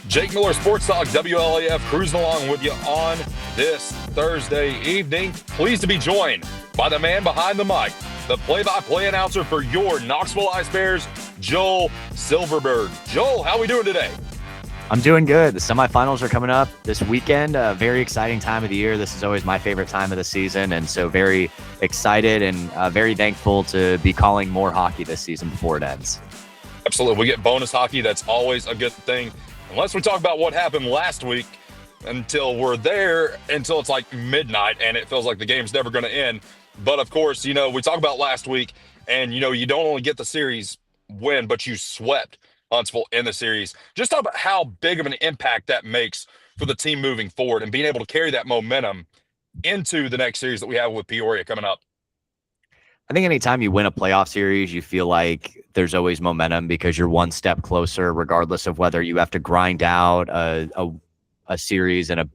Jake Miller, Sports Talk, WLAF, cruising along with you on this Thursday evening. Pleased to be joined by the man behind the mic, the play-by-play announcer for your Knoxville Ice Bears, Joel Silverberg. Joel, how are we doing today? I'm doing good. The semifinals are coming up this weekend. A very exciting time of the year. This is always my favorite time of the season, and so very excited and very thankful to be calling more hockey this season before it ends. Absolutely. We get bonus hockey. That's always a good thing. Unless we talk about what happened last week until it's like midnight and it feels like the game's never going to end. But of course, we talk about last week and, you don't only get the series win, but you swept Huntsville in the series. Just talk about how big of an impact that makes for the team moving forward and being able to carry that momentum into the next series that we have with Peoria coming up. I think anytime you win a playoff series, you feel like there's always momentum because you're one step closer, regardless of whether you have to grind out a series in a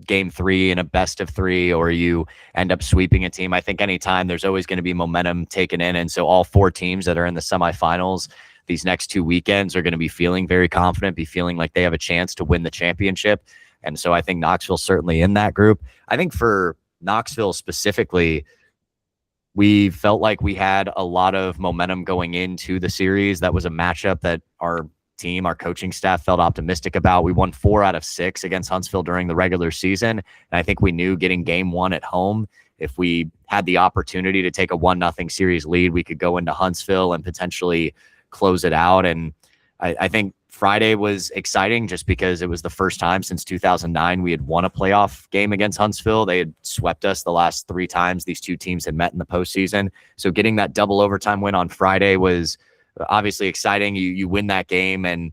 game 3 in a best of 3, or you end up sweeping a team. I think anytime there's always going to be momentum taken in. And so all 4 teams that are in the semifinals these next 2 weekends are going to be feeling very confident, be feeling like they have a chance to win the championship. And so I think Knoxville's certainly in that group. I think for Knoxville specifically, we felt like we had a lot of momentum going into the series. That was a matchup that our coaching staff felt optimistic about. We won 4 out of 6 against Huntsville during the regular season. And I think we knew getting game 1 at home, if we had the opportunity to take a 1-0 series lead, we could go into Huntsville and potentially close it out. And I think Friday was exciting just because it was the first time since 2009 we had won a playoff game against Huntsville. They had swept us the last 3 times these 2 teams had met in the postseason. So getting that double overtime win on Friday was obviously exciting. You win that game, and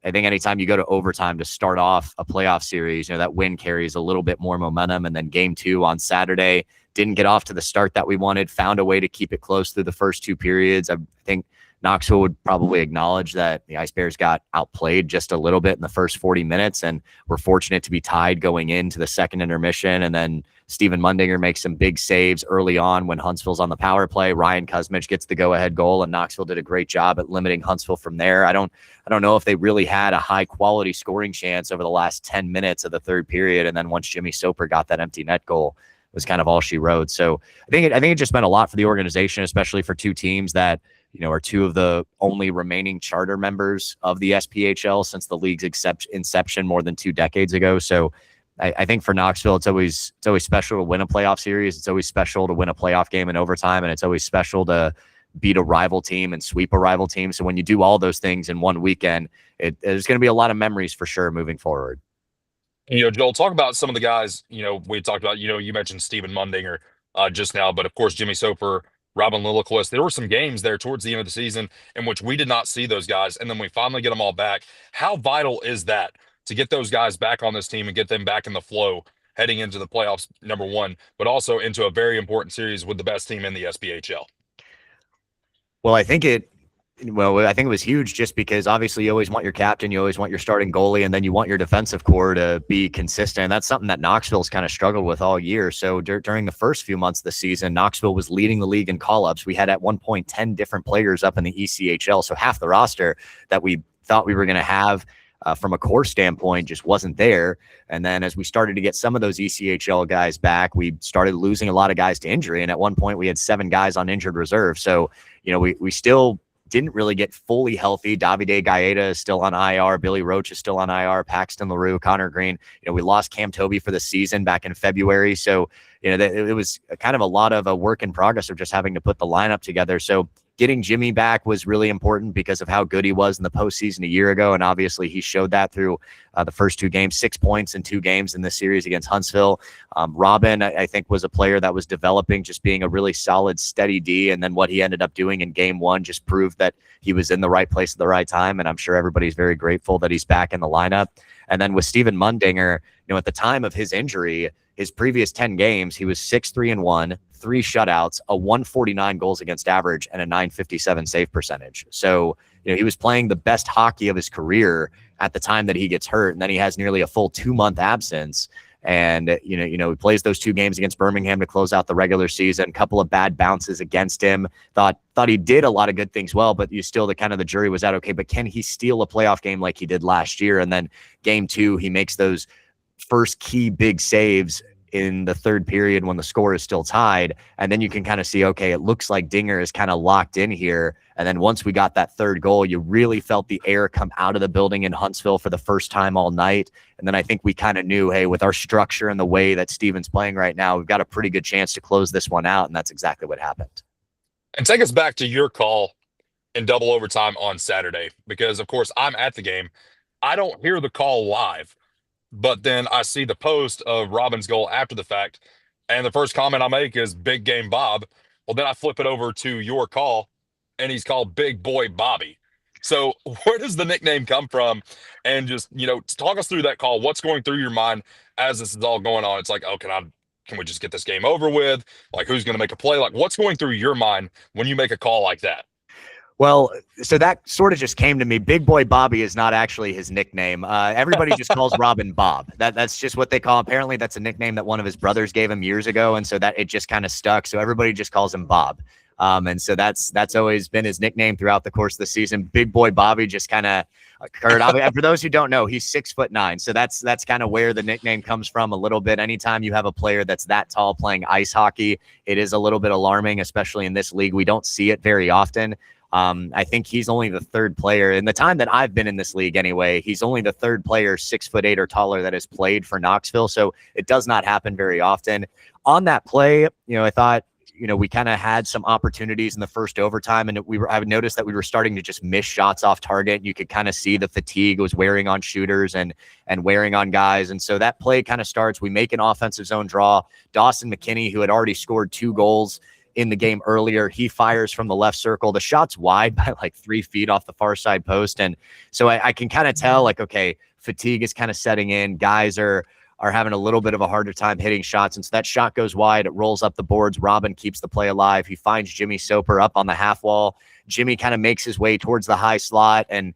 I think anytime you go to overtime to start off a playoff series, that win carries a little bit more momentum. And then game 2 on Saturday didn't get off to the start that we wanted, found a way to keep it close through the first 2 periods. I think Knoxville would probably acknowledge that the Ice Bears got outplayed just a little bit in the first 40 minutes, and we're fortunate to be tied going into the second intermission. And then Steven Mundinger makes some big saves early on when Huntsville's on the power play. Ryan Kuzmich gets the go-ahead goal, and Knoxville did a great job at limiting Huntsville from there. I don't know if they really had a high-quality scoring chance over the last 10 minutes of the third period, and then once Jimmy Soper got that empty net goal, was kind of all she wrote. So I think it just meant a lot for the organization, especially for 2 teams that are 2 of the only remaining charter members of the SPHL since the league's inception more than 2 decades ago. So I think for Knoxville, it's always special to win a playoff series. It's always special to win a playoff game in overtime, and it's always special to beat a rival team and sweep a rival team. So when you do all those things in one weekend, there's going to be a lot of memories for sure moving forward. Joel, talk about some of the guys, we talked about, you mentioned Steven Mundinger just now, but of course, Jimmy Soper, Robin Lilliquist. There were some games there towards the end of the season in which we did not see those guys, and then we finally get them all back. How vital is that to get those guys back on this team and get them back in the flow heading into the playoffs, number one, but also into a very important series with the best team in the SPHL? Well, I think it was huge just because obviously you always want your captain, you always want your starting goalie, and then you want your defensive core to be consistent. That's something that Knoxville's kind of struggled with all year. So during the first few months of the season, Knoxville was leading the league in call-ups. We had at one point 10 different players up in the ECHL, so half the roster that we thought we were going to have from a core standpoint just wasn't there. And then as we started to get some of those ECHL guys back, we started losing a lot of guys to injury. And at one point we had 7 guys on injured reserve. So, we still didn't really get fully healthy. Davide Gaeta is still on IR. Billy Roach is still on IR. Paxton LaRue, Connor Green. We lost Cam Toby for the season back in February. So, it was kind of a lot of a work in progress of just having to put the lineup together. So getting Jimmy back was really important because of how good he was in the postseason a year ago. And obviously he showed that through the first 2 games, 6 points in 2 games in this series against Huntsville. Robin, I think, was a player that was developing, just being a really solid, steady D. And then what he ended up doing in game 1 just proved that he was in the right place at the right time. And I'm sure everybody's very grateful that he's back in the lineup. And then with Steven Mundinger, at the time of his injury, his previous 10 games, he was 6-3-1, 3 shutouts, a 149 goals against average, and a 957 save percentage. So, he was playing the best hockey of his career at the time that he gets hurt. And then he has nearly a full 2-month absence. And, he plays those 2 games against Birmingham to close out the regular season. A couple of bad bounces against him. Thought he did a lot of good things well, but the jury was out. Okay, but can he steal a playoff game like he did last year? And then game 2, he makes those first key big saves in the third period when the score is still tied. And then you can kind of see, okay, it looks like Dinger is kind of locked in here. And then once we got that third goal, you really felt the air come out of the building in Huntsville for the first time all night. And then I think we kind of knew, hey, with our structure and the way that Steven's playing right now, we've got a pretty good chance to close this one out. And that's exactly what happened. And take us back to your call in double overtime on Saturday, because of course I'm at the game. I don't hear the call live, but then I see the post of Robin's goal after the fact. And the first comment I make is Big Game Bob. Well, then I flip it over to your call and he's called Big Boy Bobby. So where does the nickname come from? And just, talk us through that call. What's going through your mind as this is all going on? It's like, oh, can we just get this game over with? Like, who's going to make a play? Like, what's going through your mind when you make a call like that? Well, so that sort of just came to me. Big Boy Bobby is not actually his nickname. Everybody just calls Robin Bob. That's just what they call. Apparently, that's a nickname that one of his brothers gave him years ago, and so that it just kind of stuck. So everybody just calls him Bob. And so that's always been his nickname throughout the course of the season. Big Boy Bobby just kind of occurred. For those who don't know, he's 6'9", so that's kind of where the nickname comes from a little bit. Anytime you have a player that's that tall playing ice hockey, it is a little bit alarming, especially in this league. We don't see it very often. I think he's only the third player in the time that I've been in this league anyway. He's only the third player 6'8" or taller that has played for Knoxville. So it does not happen very often. On that play, I thought, we kind of had some opportunities in the first overtime, and I would notice that we were starting to just miss shots off target. You could kind of see the fatigue was wearing on shooters and wearing on guys. And so that play kind of starts. We make an offensive zone draw. Dawson McKinney, who had already scored 2 goals in the game earlier, he fires from the left circle. The shot's wide by like 3 feet off the far side post. And so I can kind of tell, like, okay, fatigue is kind of setting in. Guys are having a little bit of a harder time hitting shots. And so that shot goes wide. It rolls up the boards. Robin keeps the play alive. He finds Jimmy Soper up on the half wall. Jimmy kind of makes his way towards the high slot and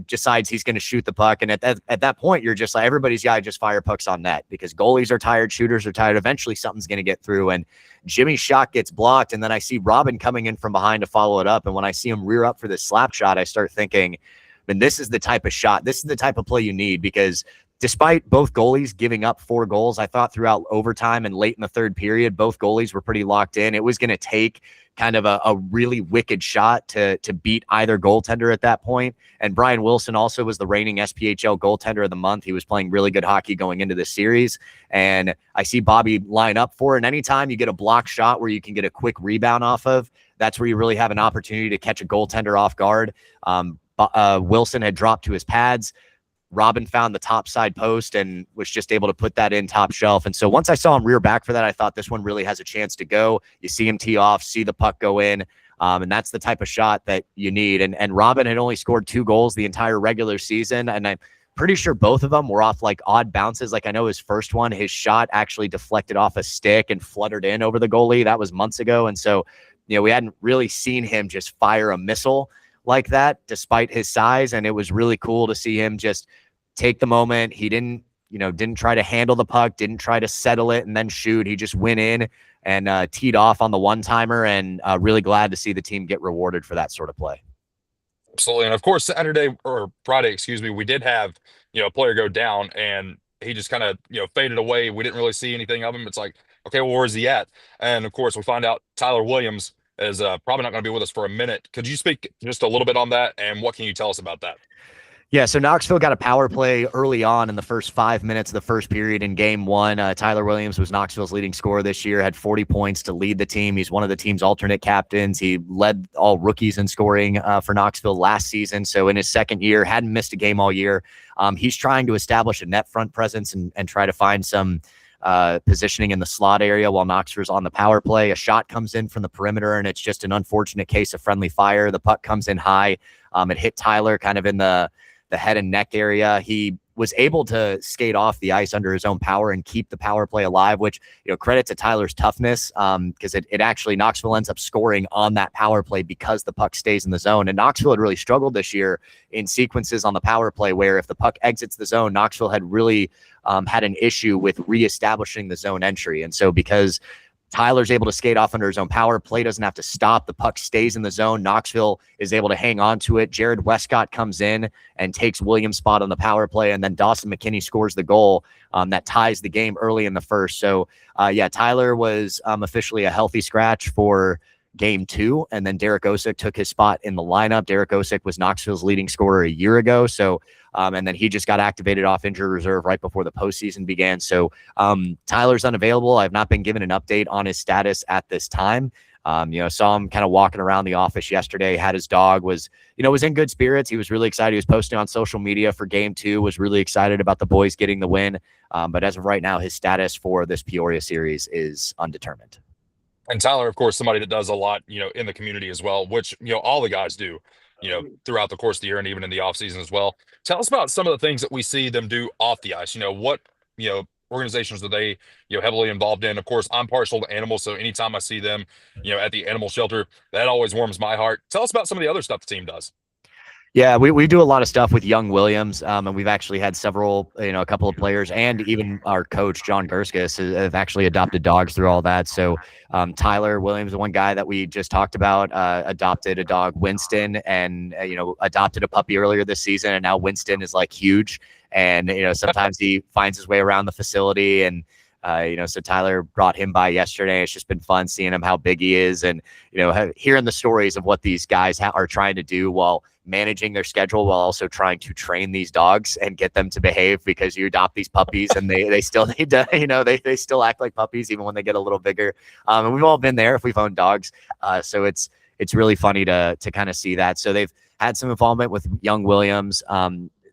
decides he's going to shoot the puck. And at that point, you're just like, everybody's got to just fire pucks on net because goalies are tired, shooters are tired. Eventually something's going to get through. And Jimmy's shot gets blocked. And then I see Robin coming in from behind to follow it up. And when I see him rear up for this slap shot, I start thinking, man, this is the type of shot. This is the type of play you need, because despite both goalies giving up 4 goals, I thought throughout overtime and late in the third period, both goalies were pretty locked in. It was going to take kind of a really wicked shot to beat either goaltender at that point. And Brian Wilson also was the reigning SPHL goaltender of the month. He was playing really good hockey going into this series. And I see Bobby line up for it. And anytime you get a block shot where you can get a quick rebound off of, that's where you really have an opportunity to catch a goaltender off guard. Wilson had dropped to his pads. Robin found the top side post and was just able to put that in top shelf. And so once I saw him rear back for that, I thought this one really has a chance to go. You see him tee off, see the puck go in. And that's the type of shot that you need. And Robin had only scored 2 goals the entire regular season. And I'm pretty sure both of them were off like odd bounces. Like I know his first one, his shot actually deflected off a stick and fluttered in over the goalie. That was months ago. And so, we hadn't really seen him just fire a missile like that despite his size. And it was really cool to see him just take the moment. He didn't try to handle the puck, didn't try to settle it and then shoot. He just went in and teed off on the one-timer, and really glad to see the team get rewarded for that sort of play. Absolutely. And of course, Friday, we did have, a player go down and he just kind of, faded away. We didn't really see anything of him. It's like, okay, well, where's he at? And of course, we find out Tyler Williams is probably not going to be with us for a minute. Could you speak just a little bit on that, and what can you tell us about that? Yeah, so Knoxville got a power play early on in the first 5 minutes of the first period in game 1. Tyler Williams was Knoxville's leading scorer this year, had 40 points to lead the team. He's one of the team's alternate captains. He led all rookies in scoring for Knoxville last season. So in his second year, hadn't missed a game all year. He's trying to establish a net front presence and try to find some positioning in the slot area while Knoxville's on the power play. A shot comes in from the perimeter, and it's just an unfortunate case of friendly fire. The puck comes in high. It hit Tyler kind of in the head and neck area. He was able to skate off the ice under his own power and keep the power play alive, which, credit to Tyler's toughness, because it actually, Knoxville ends up scoring on that power play because the puck stays in the zone. And Knoxville had really struggled this year in sequences on the power play where if the puck exits the zone, Knoxville had really had an issue with reestablishing the zone entry. And so because Tyler's able to skate off under his own power. Play doesn't have to stop. The puck stays in the zone. Knoxville is able to hang on to it. Jared Westcott comes in and takes Williams' spot on the power play, and then Dawson McKinney scores the goal that ties the game early in the first. So, Tyler was officially a healthy scratch for game 2, and then Derek Osick took his spot in the lineup. Derek Osick was Knoxville's leading scorer a year ago, so and then he just got activated off injured reserve right before the postseason began. So Tyler's unavailable. I've not been given an update on his status at this time. Saw him kind of walking around the office yesterday, had his dog, was in good spirits. He was really excited. He was posting on social media for game 2, was really excited about the boys getting the win. But as of right now, his status for this Peoria series is undetermined. And Tyler, of course, somebody that does a lot, in the community as well, which, all the guys do, throughout the course of the year and even in the off season as well. Tell us about some of the things that we see them do off the ice. What, organizations are they, heavily involved in? Of course, I'm partial to animals, so anytime I see them, at the animal shelter, that always warms my heart. Tell us about some of the other stuff the team does. Yeah, we do a lot of stuff with Young Williams, and we've actually had several, a couple of players, and even our coach, John Gerskus, have actually adopted dogs through all that. So Tyler Williams, the one guy that we just talked about, adopted a dog, Winston, and, adopted a puppy earlier this season, and now Winston is like huge. And, sometimes he finds his way around the facility, and so Tyler brought him by yesterday. It's just been fun seeing him, how big he is, and, hearing the stories of what these guys are trying to do while managing their schedule, while also trying to train these dogs and get them to behave, because you adopt these puppies and they still need to, they still act like puppies even when they get a little bigger. And we've all been there if we've owned dogs. So it's really funny to kind of see that. So they've had some involvement with Young Williams.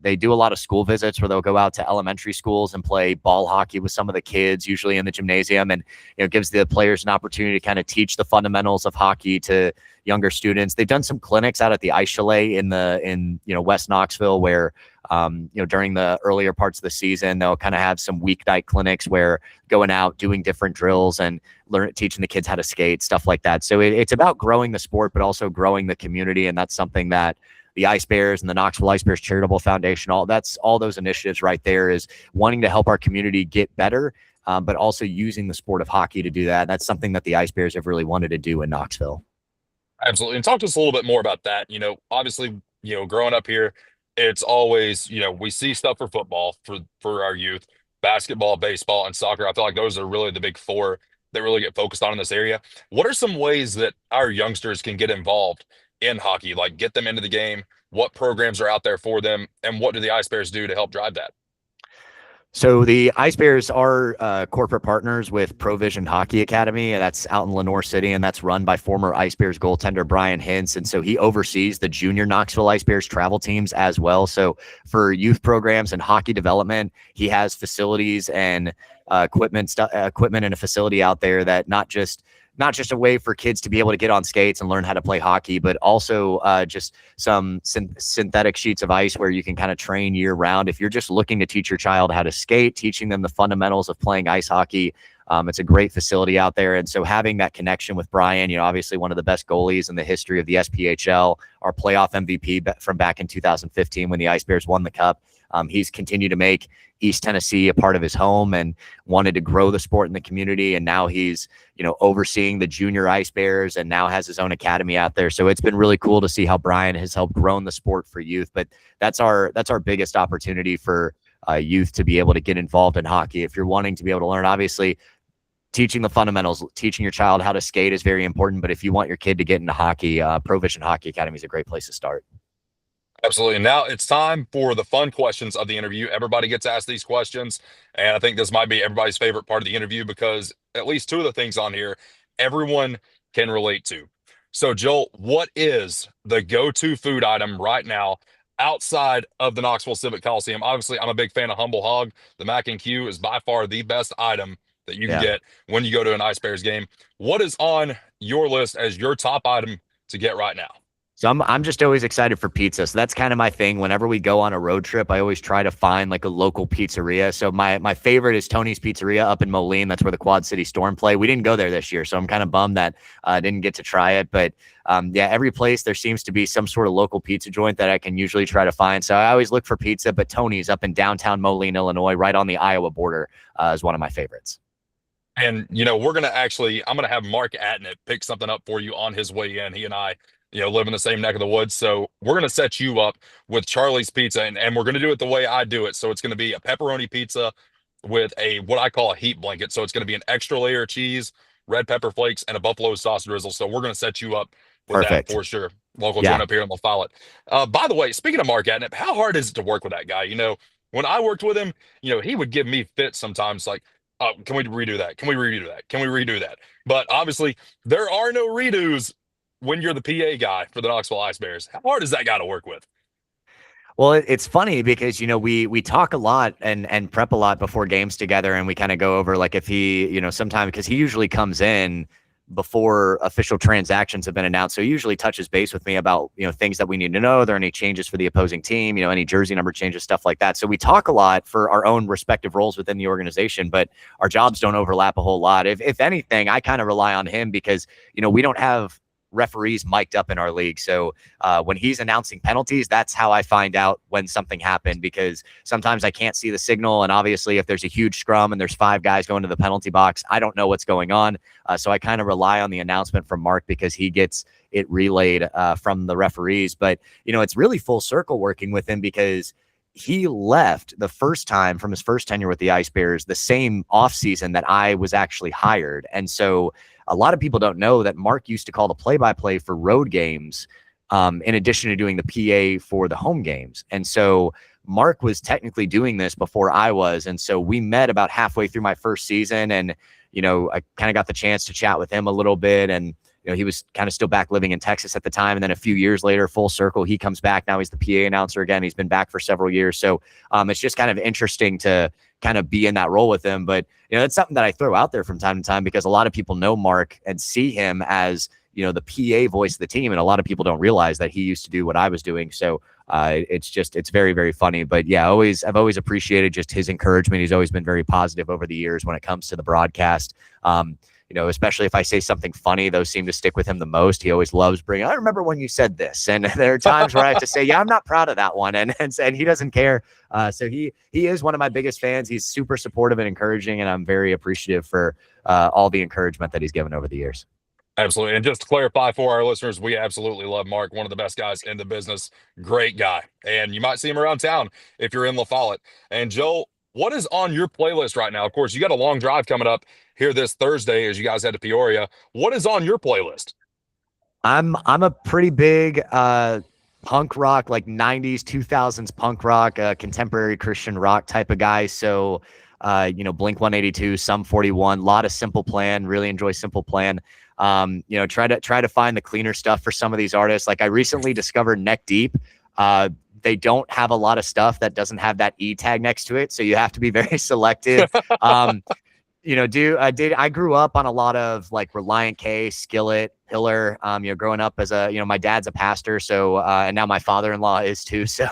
They do a lot of school visits where they'll go out to elementary schools and play ball hockey with some of the kids, usually in the gymnasium, and gives the players an opportunity to kind of teach the fundamentals of hockey to younger students. They've done some clinics out at the Ice Chalet in West Knoxville, where during the earlier parts of the season they'll kind of have some weeknight clinics where going out doing different drills and teaching the kids how to skate, stuff like that. So it's about growing the sport, but also growing the community, and that's something that the Ice Bears and the Knoxville Ice Bears Charitable Foundation, all those initiatives right there is wanting to help our community get better, but also using the sport of hockey to do that. That's something that the Ice Bears have really wanted to do in Knoxville. Absolutely. And talk to us a little bit more about that. Obviously, growing up here, it's always, we see stuff for football for our youth, basketball, baseball, and soccer. I feel like those are really the big 4 that really get focused on in this area. What are some ways that our youngsters can get involved in hockey, like get them into the game? What programs are out there for them, and what do the Ice Bears do to help drive that? So the Ice Bears are corporate partners with Provision Hockey Academy, and that's out in Lenoir City, and that's run by former Ice Bears goaltender Brian Hintz. And so he oversees the junior Knoxville Ice Bears travel teams as well. So for youth programs and hockey development, he has facilities and equipment and a facility out there that not just a way for kids to be able to get on skates and learn how to play hockey, but also just some synthetic sheets of ice where you can kind of train year round. If you're just looking to teach your child how to skate, teaching them the fundamentals of playing ice hockey, it's a great facility out there. And so having that connection with Brian, obviously one of the best goalies in the history of the SPHL, our playoff MVP from back in 2015 when the Ice Bears won the Cup. He's continued to make East Tennessee a part of his home and wanted to grow the sport in the community. And now he's, overseeing the junior Ice Bears and now has his own academy out there. So it's been really cool to see how Brian has helped grow the sport for youth. But that's our biggest opportunity for youth to be able to get involved in hockey. If you're wanting to be able to learn, obviously, teaching the fundamentals, teaching your child how to skate is very important. But if you want your kid to get into hockey, Provision Hockey Academy is a great place to start. Absolutely. And now it's time for the fun questions of the interview. Everybody gets asked these questions, and I think this might be everybody's favorite part of the interview because at least 2 of the things on here everyone can relate to. So, Joel, what is the go-to food item right now outside of the Knoxville Civic Coliseum? Obviously, I'm a big fan of Humble Hog. The Mac and Q is by far the best item that you can get when you go to an Ice Bears game. What is on your list as your top item to get right now? So I'm just always excited for pizza. So that's kind of my thing. Whenever we go on a road trip, I always try to find like a local pizzeria. So my favorite is Tony's Pizzeria up in Moline. That's where the Quad City Storm play. We didn't go there this year, so I'm kind of bummed that I didn't get to try it. But yeah, every place there seems to be some sort of local pizza joint that I can usually try to find. So I always look for pizza. But Tony's up in downtown Moline, Illinois, right on the Iowa border, is one of my favorites. And I'm gonna have Mark Atnett pick something up for you on his way in. He and I, live in the same neck of the woods, so we're gonna set you up with Charlie's Pizza, and we're gonna do it the way I do it. So it's gonna be a pepperoni pizza with a what I call a heat blanket. So it's gonna be an extra layer of cheese, red pepper flakes, and a buffalo sauce drizzle. So we're gonna set you up with that Perfect. for sure. Local joint Yeah. up here on the Follett. By the way, speaking of Mark Atnett, how hard is it to work with that guy? When I worked with him, he would give me fits sometimes, like, oh, can we redo that? Can we redo that? Can we redo that? But obviously, there are no redos when you're the PA guy for the Knoxville Ice Bears. How hard is that guy to work with? Well, it's funny because we talk a lot and prep a lot before games together, and we kind of go over like if he sometime because he usually comes in before official transactions have been announced, so he usually touches base with me about things that we need to know. Are there any changes for the opposing team? Any jersey number changes, stuff like that. So we talk a lot for our own respective roles within the organization, but our jobs don't overlap a whole lot. If anything, I kind of rely on him because we don't have referees mic'd up in our league. So when he's announcing penalties, that's how I find out when something happened, because sometimes I can't see the signal. And obviously, if there's a huge scrum and there's 5 guys going to the penalty box, I don't know what's going on. So I kind of rely on the announcement from Mark because he gets it relayed from the referees. But, it's really full circle working with him because he left the first time from his first tenure with the Ice Bears the same offseason that I was actually hired. And so a lot of people don't know that Mark used to call the play-by-play for road games, in addition to doing the PA for the home games. And so Mark was technically doing this before I was. And so we met about halfway through my first season, and I kind of got the chance to chat with him a little bit. And he was kind of still back living in Texas at the time. And then a few years later, full circle, he comes back. Now he's the PA announcer again. He's been back for several years. So it's just kind of interesting to kind of be in that role with him. But, it's something that I throw out there from time to time because a lot of people know Mark and see him as, the PA voice of the team. And a lot of people don't realize that he used to do what I was doing. So it's very, very funny. But yeah, I've always appreciated just his encouragement. He's always been very positive over the years when it comes to the broadcast. Especially if I say something funny, those seem to stick with him the most. He always loves bringing, I remember when you said this. And there are times where I have to say, yeah, I'm not proud of that one. And he doesn't care. So he is one of my biggest fans. He's super supportive and encouraging. And I'm very appreciative for all the encouragement that he's given over the years. Absolutely. And just to clarify for our listeners, we absolutely love Mark, one of the best guys in the business. Great guy. And you might see him around town if you're in La Follette. And Joel, what is on your playlist right now? Of course, you got a long drive coming up here this Thursday as you guys head to Peoria. What is on your playlist? I'm a pretty big punk rock, like 90s, 2000s punk rock, contemporary Christian rock type of guy. So Blink 182, Sum 41, a lot of Simple Plan, really enjoy Simple Plan. Try to find the cleaner stuff for some of these artists. Like I recently discovered Neck Deep. They don't have a lot of stuff that doesn't have that E tag next to it. So you have to be very selective. I grew up on a lot of like Reliant K, Skillet, Pillar, growing up as my dad's a pastor. So, and now my father-in-law is too. So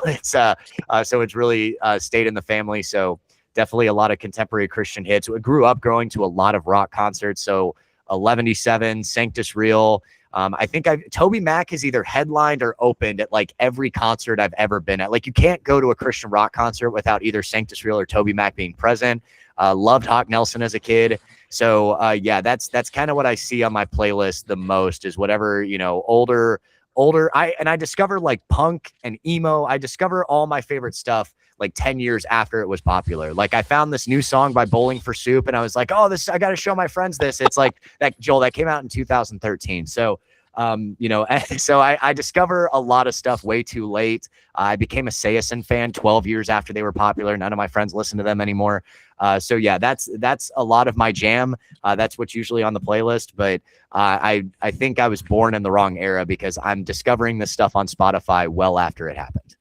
it's really stayed in the family. So definitely a lot of contemporary Christian hits. I grew up going to a lot of rock concerts. So 11-7, Sanctus Real. I think Toby Mac has either headlined or opened at like every concert I've ever been at. Like you can't go to a Christian rock concert without either Sanctus Real or Toby Mac being present. Loved Hawk Nelson as a kid. So yeah, that's kind of what I see on my playlist the most is whatever, older. I discovered like punk and emo. I discover all my favorite stuff like 10 years after it was popular. Like I found this new song by Bowling for Soup and I was like, oh, I got to show my friends this. It's like that, Joel, that came out in 2013. So, so I discover a lot of stuff way too late. I became a Sayison fan 12 years after they were popular. None of my friends listen to them anymore. So yeah, that's a lot of my jam. That's what's usually on the playlist, but I think I was born in the wrong era because I'm discovering this stuff on Spotify well after it happened.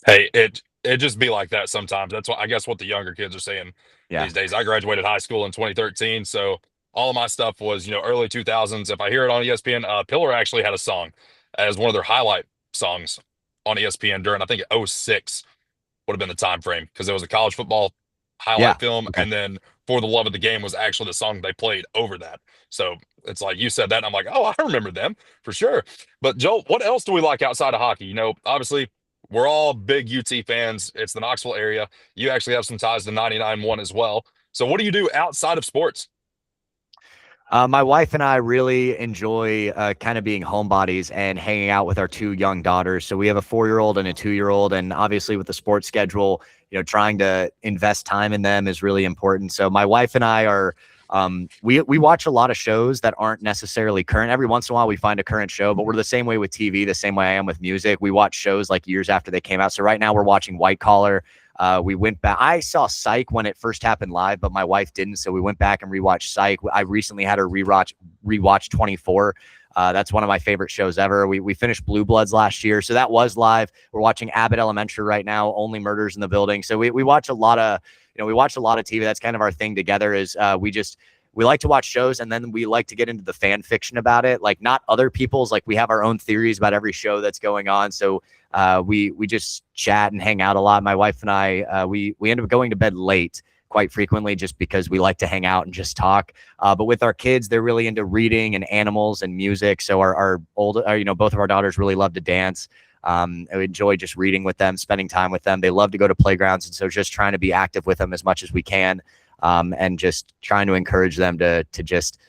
Hey, it just be like that sometimes. That's what I guess what the younger kids are saying these days. I graduated high school in 2013, so all of my stuff was early 2000s. If I hear it on ESPN, Pillar actually had a song as one of their highlight songs on ESPN during, I think, '06 would have been the time frame, because there was a college football Yeah. highlight film, Okay. and then For the Love of the Game was actually the song they played over that. So it's like you said that, and I'm like, oh, I remember them for sure. But Joel, what else do we like outside of hockey? Obviously, we're all big UT fans. It's the Knoxville area. You actually have some ties to 99.1 as well. So what do you do outside of sports? My wife and I really enjoy kind of being homebodies and hanging out with our two young daughters. So we have a 4-year-old and a 2-year-old, and obviously with the sports schedule, trying to invest time in them is really important. So my wife and I are we watch a lot of shows that aren't necessarily current. Every once in a while we find a current show, but we're the same way with TV, the same way I am with music. We watch shows like years after they came out. So right now we're watching White Collar. We went back. I saw Psych when it first happened live, but my wife didn't. So we went back and rewatched Psych. I recently had her rewatch 24. That's one of my favorite shows ever. We finished Blue Bloods last year, so that was live. We're watching Abbott Elementary right now. Only Murders in the Building. So we watch a lot of TV. That's kind of our thing together. Is we like to watch shows, and then we like to get into the fan fiction about it. Like, not other people's. Like, we have our own theories about every show that's going on. So we just chat and hang out a lot. My wife and I we end up going to bed late quite frequently just because we like to hang out and just talk. But with our kids, they're really into reading and animals and music. So both of our daughters really love to dance. I enjoy just reading with them, spending time with them. They love to go to playgrounds. And so just trying to be active with them as much as we can, and just trying to encourage them to just,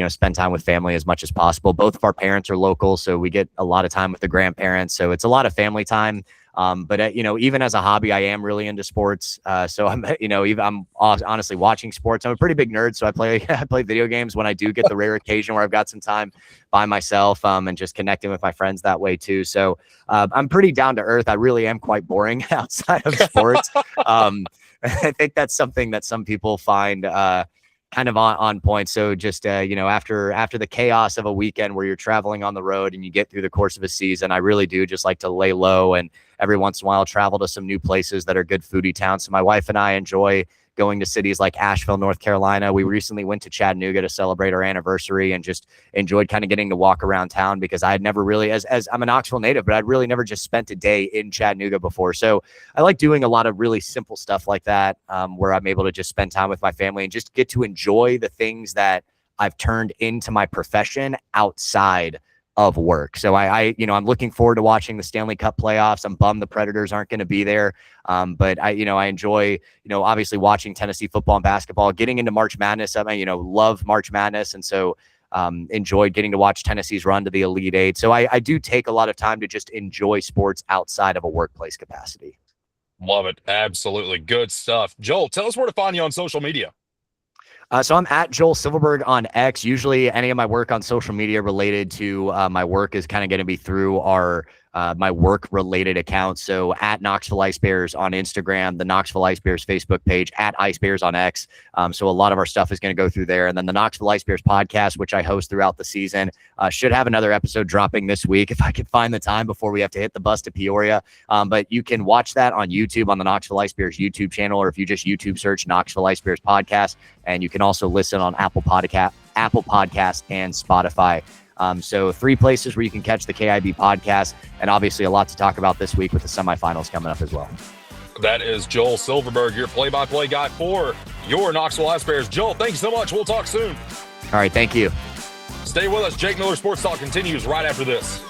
spend time with family as much as possible. Both of our parents are local, so we get a lot of time with the grandparents. So it's a lot of family time. But even as a hobby, I am really into sports. So I'm honestly watching sports. I'm a pretty big nerd, so I play video games when I do get the rare occasion where I've got some time by myself, and just connecting with my friends that way too. So I'm pretty down to earth. I really am quite boring outside of sports. I think that's something that some people find kind of on point. So just, after the chaos of a weekend where you're traveling on the road and you get through the course of a season, I really do just like to lay low, and every once in a while travel to some new places that are good foodie towns. So my wife and I enjoy going to cities like Asheville, North Carolina. We recently went to Chattanooga to celebrate our anniversary, and just enjoyed kind of getting to walk around town, because I had never really, as I'm a Knoxville native, but I'd really never just spent a day in Chattanooga before. So I like doing a lot of really simple stuff like that, where I'm able to just spend time with my family and just get to enjoy the things that I've turned into my profession outside of work. So I'm looking forward to watching the Stanley Cup playoffs. I'm bummed the Predators aren't going to be there. But I enjoy, obviously watching Tennessee football and basketball, getting into March Madness. Love March Madness. And so enjoyed getting to watch Tennessee's run to the Elite Eight. So I do take a lot of time to just enjoy sports outside of a workplace capacity. Love it. Absolutely. Good stuff. Joel, tell us where to find you on social media. So I'm at Joel Silverberg on X. Usually any of my work on social media related to my work is kind of going to be through my work related accounts. So at Knoxville Ice Bears on Instagram, the Knoxville Ice Bears Facebook page, at Ice Bears on X. So a lot of our stuff is going to go through there. And then the Knoxville Ice Bears podcast, which I host throughout the season, should have another episode dropping this week if I can find the time before we have to hit the bus to Peoria. But you can watch that on YouTube on the Knoxville Ice Bears YouTube channel, or if you just YouTube search Knoxville Ice Bears podcast. And you can also listen on Apple Podcast, and Spotify. So 3 places where you can catch the KIB podcast, and obviously a lot to talk about this week with the semifinals coming up as well. That is Joel Silverberg, your play-by-play guy for your Knoxville Ice Bears. Joel, thanks so much. We'll talk soon. All right. Thank you. Stay with us. Jake Miller Sports Talk continues right after this.